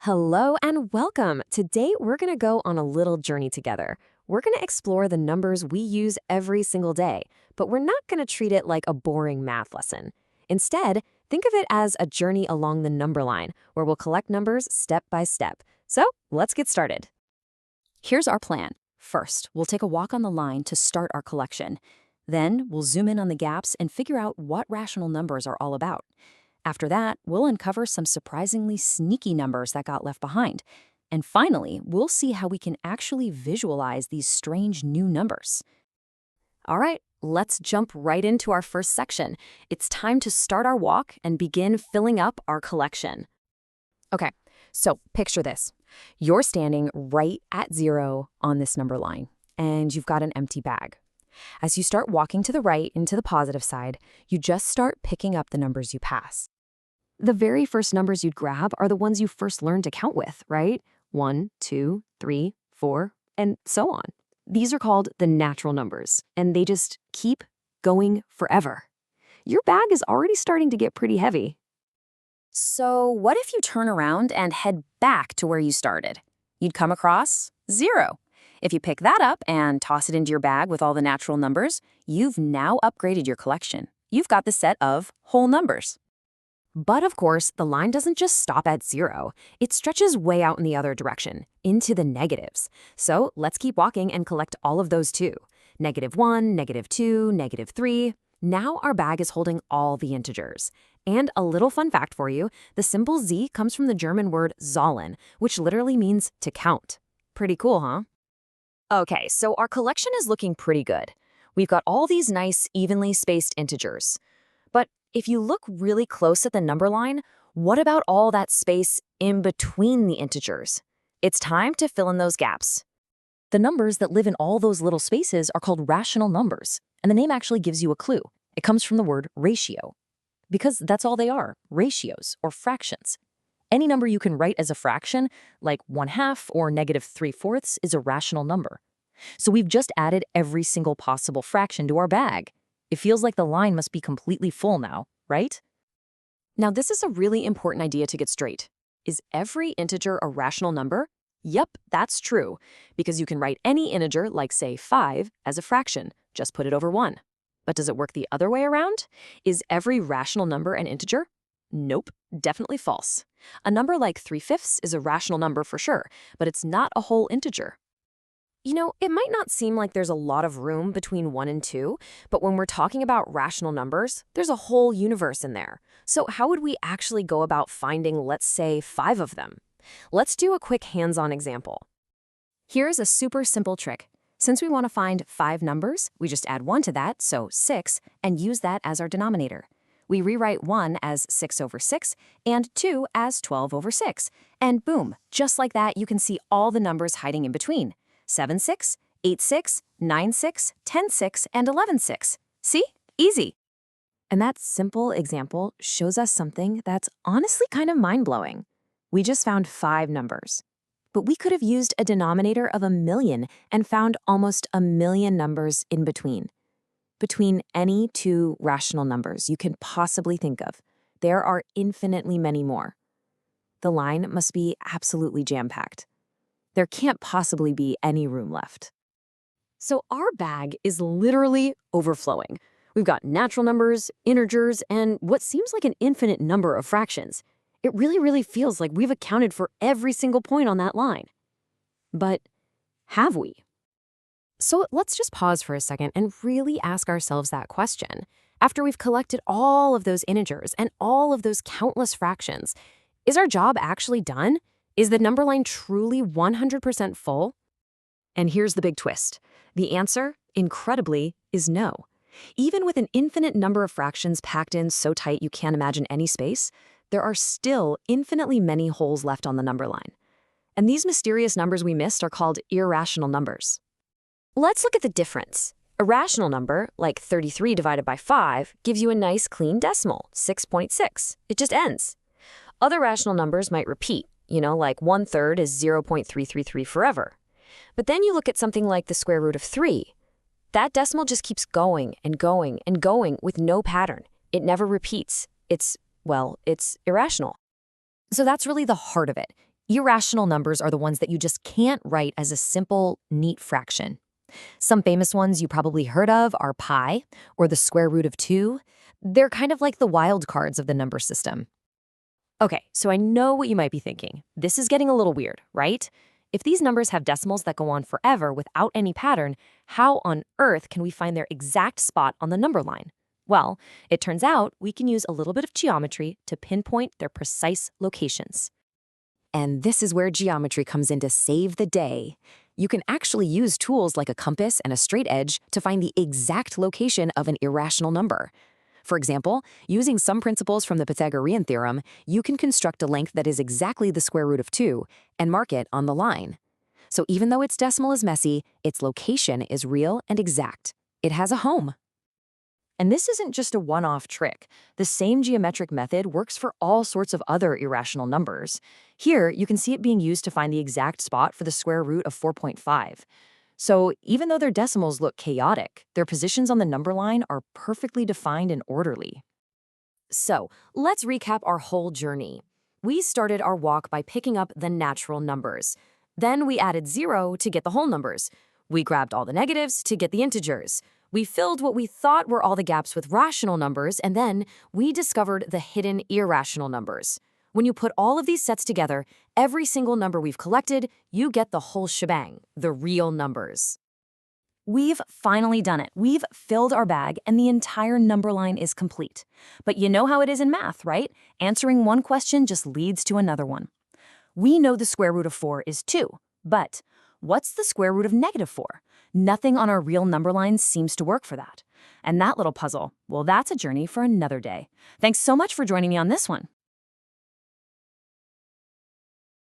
Hello and welcome. Today, we're going to go on a little journey together. We're going to explore the numbers we use every single day, but we're not going to treat it like a boring math lesson. Instead, think of it as a journey along the number line, where we'll collect numbers step by step. So, let's get started. Here's our plan. First, we'll take a walk on the line to start our collection. Then, we'll zoom in on the gaps and figure out what rational numbers are all about. After that, we'll uncover some surprisingly sneaky numbers that got left behind. And finally, we'll see how we can actually visualize these strange new numbers. All right, let's jump right into our first section. It's time to start our walk and begin filling up our collection. Okay, so picture this. You're standing right at 0 on this number line, and you've got an empty bag. As you start walking to the right into the positive side, you just start picking up the numbers you pass. The very first numbers you'd grab are the ones you first learned to count with, right? 1, 2, 3, 4, and so on. These are called the natural numbers, and they just keep going forever. Your bag is already starting to get pretty heavy. So what if you turn around and head back to where you started? You'd come across 0. If you pick that up and toss it into your bag with all the natural numbers, you've now upgraded your collection. You've got the set of whole numbers. But of course, the line doesn't just stop at 0. It stretches way out in the other direction, into the negatives. So let's keep walking and collect all of those too. -1, -2, -3. Now our bag is holding all the integers. And a little fun fact for you, the symbol Z comes from the German word zahlen, which literally means to count. Pretty cool, huh? Okay, so our collection is looking pretty good. We've got all these nice, evenly spaced integers. But if you look really close at the number line, what about all that space in between the integers? It's time to fill in those gaps. The numbers that live in all those little spaces are called rational numbers, and the name actually gives you a clue. It comes from the word ratio. Because that's all they are, ratios or fractions. Any number you can write as a fraction, like 1/2 or -3/4, is a rational number. So we've just added every single possible fraction to our bag. It feels like the line must be completely full now, right? Now, this is a really important idea to get straight. Is every integer a rational number? Yep, that's true, because you can write any integer, like say 5, as a fraction. Just put it over 1. But does it work the other way around? Is every rational number an integer? Nope, definitely false. A number like 3/5 is a rational number for sure, but it's not a whole integer. You know, it might not seem like there's a lot of room between 1 and 2, but when we're talking about rational numbers, there's a whole universe in there. So how would we actually go about finding, let's say, 5 of them? Let's do a quick hands-on example. Here's a super simple trick. Since we want to find 5 numbers, we just add 1 to that, so 6, and use that as our denominator. We rewrite 1 as 6/6 and 2 as 12/6. And boom, just like that, you can see all the numbers hiding in between. 7/6, 8/6, 9/6, 10/6, and 11/6. See? Easy. And that simple example shows us something that's honestly kind of mind-blowing. We just found 5 numbers. But we could have used a denominator of 1,000,000 and found almost 1,000,000 numbers in between. Between any 2 rational numbers you can possibly think of, there are infinitely many more. The line must be absolutely jam-packed. There can't possibly be any room left. So our bag is literally overflowing. We've got natural numbers, integers, and what seems like an infinite number of fractions. It really feels like we've accounted for every single point on that line. But have we? So let's just pause for a second and really ask ourselves that question. After we've collected all of those integers and all of those countless fractions, is our job actually done? Is the number line truly 100% full? And here's the big twist. The answer, incredibly, is no. Even with an infinite number of fractions packed in so tight you can't imagine any space, there are still infinitely many holes left on the number line. And these mysterious numbers we missed are called irrational numbers. Let's look at the difference. A rational number, like 33 divided by 5, gives you a nice clean decimal, 6.6. It just ends. Other rational numbers might repeat. Like 1/3 is 0.333 forever. But then you look at something like the square root of 3. That decimal just keeps going and going and going with no pattern. It never repeats. It's irrational. So that's really the heart of it. Irrational numbers are the ones that you just can't write as a simple, neat fraction. Some famous ones you probably heard of are pi or the square root of 2. They're kind of like the wild cards of the number system. Okay, so I know what you might be thinking. This is getting a little weird, right? If these numbers have decimals that go on forever without any pattern, how on earth can we find their exact spot on the number line? Well, it turns out we can use a little bit of geometry to pinpoint their precise locations. And this is where geometry comes in to save the day. You can actually use tools like a compass and a straight edge to find the exact location of an irrational number. For example, using some principles from the Pythagorean theorem, you can construct a length that is exactly the square root of 2 and mark it on the line. So even though its decimal is messy, its location is real and exact. It has a home. And this isn't just a one-off trick. The same geometric method works for all sorts of other irrational numbers. Here, you can see it being used to find the exact spot for the square root of 4.5. So even though their decimals look chaotic, their positions on the number line are perfectly defined and orderly. So let's recap our whole journey. We started our walk by picking up the natural numbers. Then we added 0 to get the whole numbers. We grabbed all the negatives to get the integers. We filled what we thought were all the gaps with rational numbers, and then we discovered the hidden irrational numbers. When you put all of these sets together, every single number we've collected, you get the whole shebang, the real numbers. We've finally done it. We've filled our bag, and the entire number line is complete. But you know how it is in math, right? Answering one question just leads to another one. We know the square root of 4 is 2, but what's the square root of -4? Nothing on our real number line seems to work for that. And that little puzzle, well, that's a journey for another day. Thanks so much for joining me on this one.